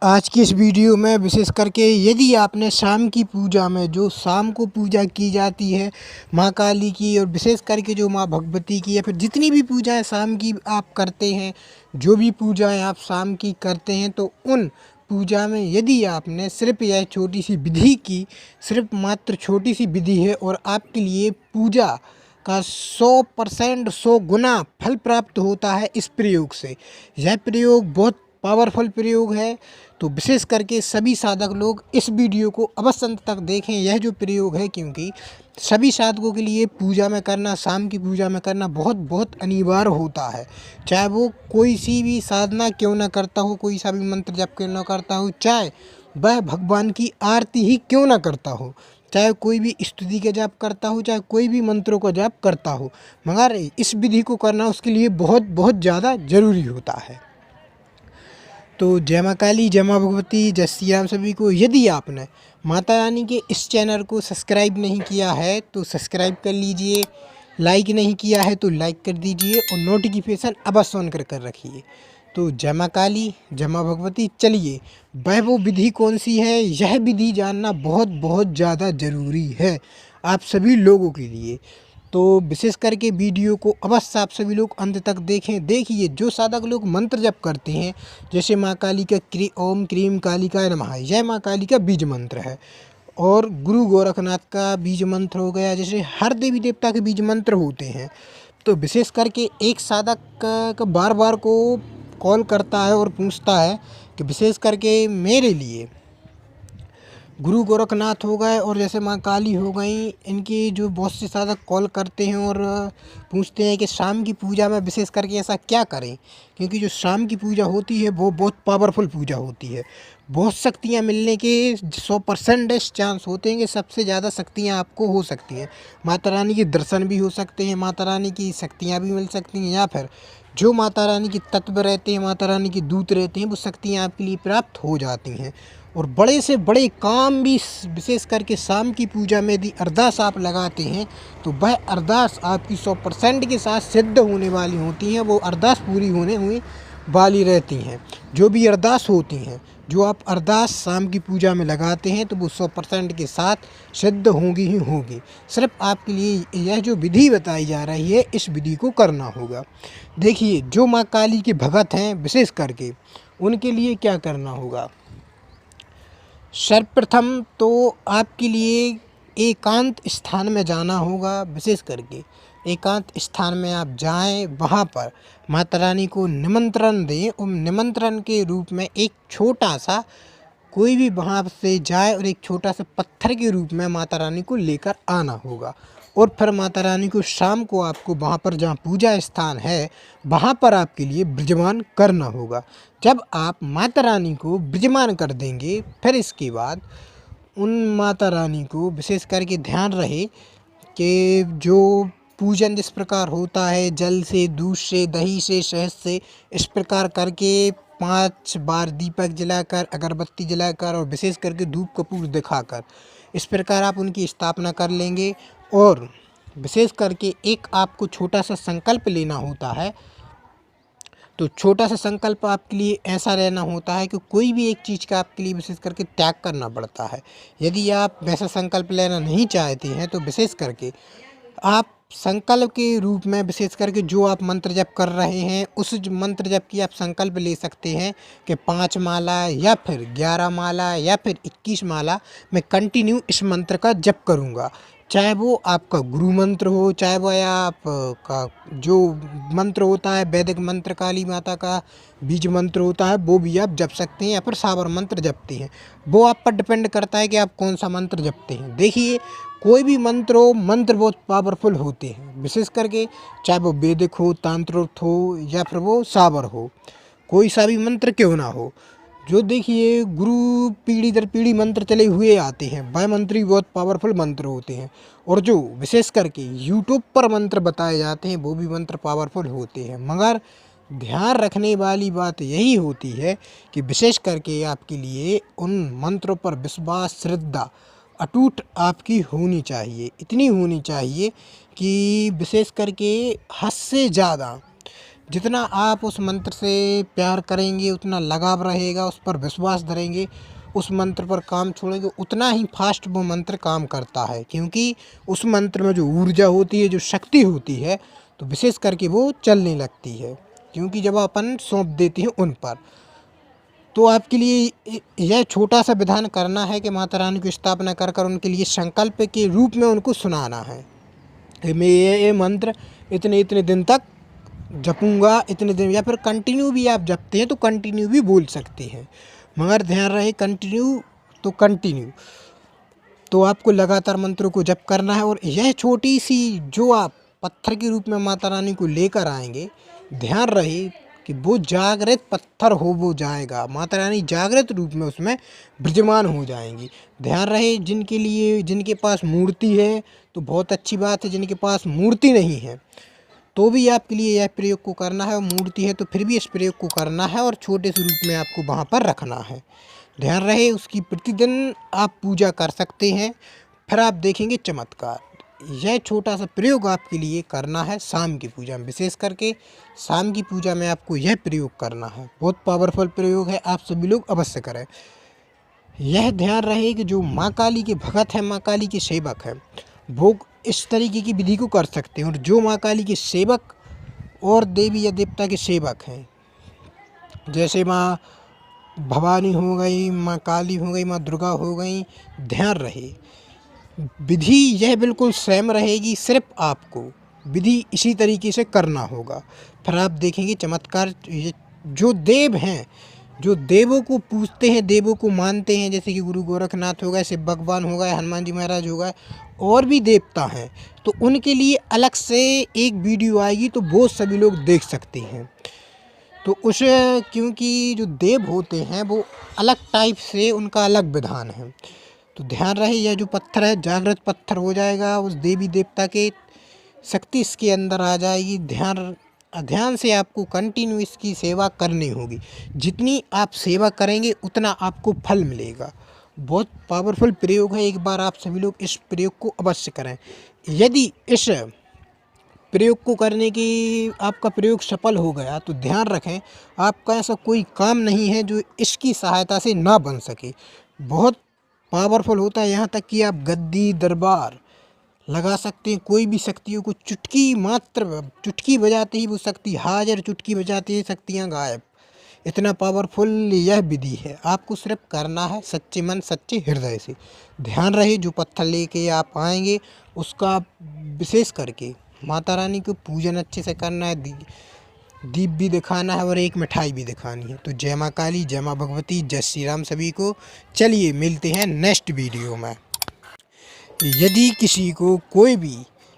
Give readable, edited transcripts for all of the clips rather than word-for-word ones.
आज की इस वीडियो में विशेष करके यदि आपने शाम की पूजा में जो शाम को पूजा की जाती है माँ काली की और विशेष करके जो माँ भगवती की या फिर जितनी भी पूजाएं शाम की आप करते हैं, जो भी पूजाएं आप शाम की करते हैं, तो उन पूजा में यदि आपने सिर्फ यह छोटी सी विधि की, सिर्फ मात्र छोटी सी विधि है और आपके लिए पूजा का 100% 100 गुना फल प्राप्त होता है इस प्रयोग से। यह प्रयोग बहुत पावरफुल प्रयोग है, तो विशेष करके सभी साधक लोग इस वीडियो को अवश्य अंत तक देखें। यह जो प्रयोग है, क्योंकि सभी साधकों के लिए पूजा में करना, शाम की पूजा में करना बहुत बहुत अनिवार्य होता है। चाहे वो कोई सी भी साधना क्यों ना करता हो, कोई सा भी मंत्र जप क्यों ना करता हो, चाहे वह भगवान की आरती ही क्यों ना करता हो, चाहे कोई भी स्तुति का जाप करता हो, चाहे कोई भी मंत्रों का जाप करता हो, मगर इस विधि को करना उसके लिए बहुत बहुत ज़्यादा ज़रूरी होता है। तो जय माँ काली, जय माँ भगवती, जय श्री राम सभी को। यदि आपने माता रानी के इस चैनल को सब्सक्राइब नहीं किया है तो सब्सक्राइब कर लीजिए, लाइक नहीं किया है तो लाइक कर दीजिए और नोटिफिकेशन अवश्य ऑन कर रखिए। तो जय माँ काली, जय माँ भगवती। चलिए, वह वो विधि कौन सी है, यह विधि जानना बहुत बहुत ज़्यादा ज़रूरी है आप सभी लोगों के लिए। तो विशेष करके वीडियो को अवश्य आप सभी लोग अंत तक देखें। देखिए, जो साधक लोग मंत्र जप करते हैं, जैसे माँ काली का ओम क्रीम कालिकाय नमः, यह माँ काली का बीज मंत्र है, और गुरु गोरखनाथ का बीज मंत्र हो गया, जैसे हर देवी देवता के बीज मंत्र होते हैं। तो विशेष करके एक साधक का बार बार को कॉल करता है और पूछता है कि विशेष करके मेरे लिए गुरु गोरखनाथ हो गए और जैसे माँ काली हो गई, इनकी जो बहुत से साधक कॉल करते हैं और पूछते हैं कि शाम की पूजा में विशेष करके ऐसा क्या करें, क्योंकि जो शाम की पूजा होती है वो बहुत पावरफुल पूजा होती है। बहुत शक्तियाँ मिलने के 100% चांस होते हैं कि सबसे ज़्यादा शक्तियाँ आपको हो सकती हैं। माता रानी के दर्शन भी हो सकते हैं, माता रानी की शक्तियाँ भी मिल सकती हैं, या फिर जो माता रानी के तत्व रहते हैं, माता रानी के दूत रहते हैं, वो शक्तियाँ आपके लिए प्राप्त हो जाती हैं। और बड़े से बड़े काम भी विशेष करके शाम की पूजा में यदि अरदास आप लगाते हैं तो वह अरदास आपकी 100% के साथ सिद्ध होने वाली होती हैं। वो अरदास पूरी होने हुई वाली रहती हैं। जो भी अरदास होती हैं, जो आप अरदास शाम की पूजा में लगाते हैं, तो वो 100% के साथ सिद्ध होंगी ही होगी। सिर्फ आपके लिए यह जो विधि बताई जा रही है, इस विधि को करना होगा। देखिए, जो माँ काली के भगत हैं विशेष करके, उनके लिए क्या करना होगा। सर्वप्रथम तो आपके लिए एकांत स्थान में जाना होगा। विशेष करके एकांत स्थान में आप जाएं, वहाँ पर माता रानी को निमंत्रण दें और निमंत्रण के रूप में एक छोटा सा कोई भी वहाँ से जाए और एक छोटा सा पत्थर के रूप में माता रानी को लेकर आना होगा। और फिर माता रानी को शाम को आपको वहाँ पर जहाँ पूजा स्थान है, वहाँ पर आपके लिए विराजमान करना होगा। जब आप माता रानी को विराजमान कर देंगे, फिर इसके बाद उन माता रानी को विशेष करके ध्यान रहे कि जो पूजन जिस प्रकार होता है, जल से, दूध से, दही से, शहद से, इस प्रकार करके 5 बार दीपक जलाकर, अगरबत्ती जलाकर और विशेष करके धूप कपूर दिखाकर, इस प्रकार आप उनकी स्थापना कर लेंगे। और विशेष करके एक आपको छोटा सा संकल्प लेना होता है। तो छोटा सा संकल्प आपके लिए ऐसा रहना होता है कि कोई भी एक चीज़ का आपके लिए विशेष करके त्याग करना पड़ता है। यदि आप वैसा संकल्प लेना नहीं चाहते हैं, तो विशेष करके आप संकल्प के रूप में विशेष करके जो आप मंत्र जप कर रहे हैं, उस मंत्र जप की आप संकल्प ले सकते हैं कि 5 माला या फिर 11 माला या फिर 21 माला मैं कंटिन्यू इस मंत्र का जप करूँगा। चाहे वो आपका गुरु मंत्र हो, चाहे वो या आपका जो मंत्र होता है वैदिक मंत्र, काली माता का बीज मंत्र होता है, वो भी आप जप सकते हैं, या फिर साबर मंत्र जपते हैं। वो आप पर डिपेंड करता है कि आप कौन सा मंत्र जपते हैं। देखिए, कोई भी मंत्र हो, मंत्र बहुत पावरफुल होते हैं। विशेष करके चाहे वो वैदिक हो, तांत्रिक हो, या फिर वो साबर हो, कोई सा भी मंत्र क्यों ना हो। जो देखिए, गुरु पीढ़ी दर पीढ़ी मंत्र चले हुए आते हैं, वह मंत्र भी बहुत पावरफुल मंत्र होते हैं। और जो विशेष करके यूट्यूब पर मंत्र बताए जाते हैं, वो भी मंत्र पावरफुल होते हैं। मगर ध्यान रखने वाली बात यही होती है कि विशेष करके आपके लिए उन मंत्रों पर विश्वास, श्रद्धा अटूट आपकी होनी चाहिए। इतनी होनी चाहिए कि विशेष करके हद से ज़्यादा जितना आप उस मंत्र से प्यार करेंगे, उतना लगाव रहेगा, उस पर विश्वास धरेंगे, उस मंत्र पर काम छोड़ेंगे, उतना ही फास्ट वो मंत्र काम करता है। क्योंकि उस मंत्र में जो ऊर्जा होती है, जो शक्ति होती है, तो विशेष करके वो चलने लगती है। क्योंकि जब अपन सौंप देते हैं उन पर, तो आपके लिए यह छोटा सा विधान करना है कि माता रानी की स्थापना कर कर उनके लिए संकल्प के रूप में उनको सुनाना है कि मैं ये मंत्र इतने इतने दिन तक जपूँगा, इतने दिन, या फिर कंटिन्यू भी आप जपते हैं तो कंटिन्यू भी बोल सकते हैं। मगर ध्यान रहे कंटिन्यू तो कंटिन्यू, तो आपको लगातार मंत्रों को जप करना है। और यह छोटी सी जो आप पत्थर के रूप में माता रानी को लेकर आएंगे, ध्यान रहे कि वो जागृत पत्थर हो वो जाएगा, माता रानी जागृत रूप में उसमें विराजमान हो जाएंगी। ध्यान रहे जिनके लिए, जिनके पास मूर्ति है तो बहुत अच्छी बात है, जिनके पास मूर्ति नहीं है तो भी आपके लिए यह प्रयोग को करना है, और मूर्ति है तो फिर भी इस प्रयोग को करना है और छोटे से रूप में आपको वहाँ पर रखना है। ध्यान रहे उसकी प्रतिदिन आप पूजा कर सकते हैं, फिर आप देखेंगे चमत्कार। यह छोटा सा प्रयोग आपके लिए करना है शाम की पूजा में, विशेष करके शाम की पूजा में आपको यह प्रयोग करना है। बहुत पावरफुल प्रयोग है, आप सभी लोग अवश्य करें। यह ध्यान रहे कि जो माँ काली के भगत हैं, माँ काली के सेवक हैं, वो इस तरीके की विधि को कर सकते हैं। और जो माँ काली के सेवक और देवी या देवता के सेवक हैं, जैसे माँ भवानी हो गई, माँ काली हो गई, माँ दुर्गा हो गई, ध्यान रहे विधि यह बिल्कुल सेम रहेगी, सिर्फ आपको विधि इसी तरीके से करना होगा। फिर आप देखेंगे चमत्कार। ये जो देव हैं, जो देवों को पूजते हैं, देवों को मानते हैं, जैसे कि गुरु गोरखनाथ हो गए, शिव भगवान हो गए, हनुमान जी महाराज हो गए, और भी देवता हैं, तो उनके लिए अलग से एक वीडियो आएगी तो वो सभी लोग देख सकते हैं। तो उस, क्योंकि जो देव होते हैं वो अलग टाइप से, उनका अलग विधान है। तो ध्यान रहे यह जो पत्थर है जागृत पत्थर हो जाएगा, उस देवी देवता के शक्ति इसके अंदर आ जाएगी। ध्यान से आपको कंटिन्यू इसकी सेवा करनी होगी। जितनी आप सेवा करेंगे उतना आपको फल मिलेगा। बहुत पावरफुल प्रयोग है, एक बार आप सभी लोग इस प्रयोग को अवश्य करें। यदि इस प्रयोग को करने की आपका प्रयोग सफल हो गया तो ध्यान रखें आपका ऐसा कोई काम नहीं है जो इसकी सहायता से ना बन सके। बहुत पावरफुल होता है, यहाँ तक कि आप गद्दी दरबार लगा सकते हैं। कोई भी शक्तियों को चुटकी मात्र, चुटकी बजाते ही वो शक्ति हाजिर, चुटकी बजाते ही शक्तियाँ गायब। इतना पावरफुल यह विधि है। आपको सिर्फ करना है सच्चे मन सच्चे हृदय से। ध्यान रहे जो पत्थर लेके आप आएंगे उसका विशेष करके माता रानी को पूजन अच्छे से करना है, दीप भी दिखाना है और एक मिठाई भी दिखानी है। तो जय माँ काली, जय माँ भगवती, जय श्री राम सभी को। चलिए मिलते हैं नेक्स्ट वीडियो में। यदि किसी को कोई भी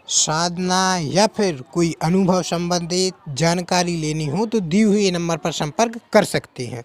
साधना या फिर कोई अनुभव संबंधित जानकारी लेनी हो तो दी हुई नंबर पर संपर्क कर सकते हैं।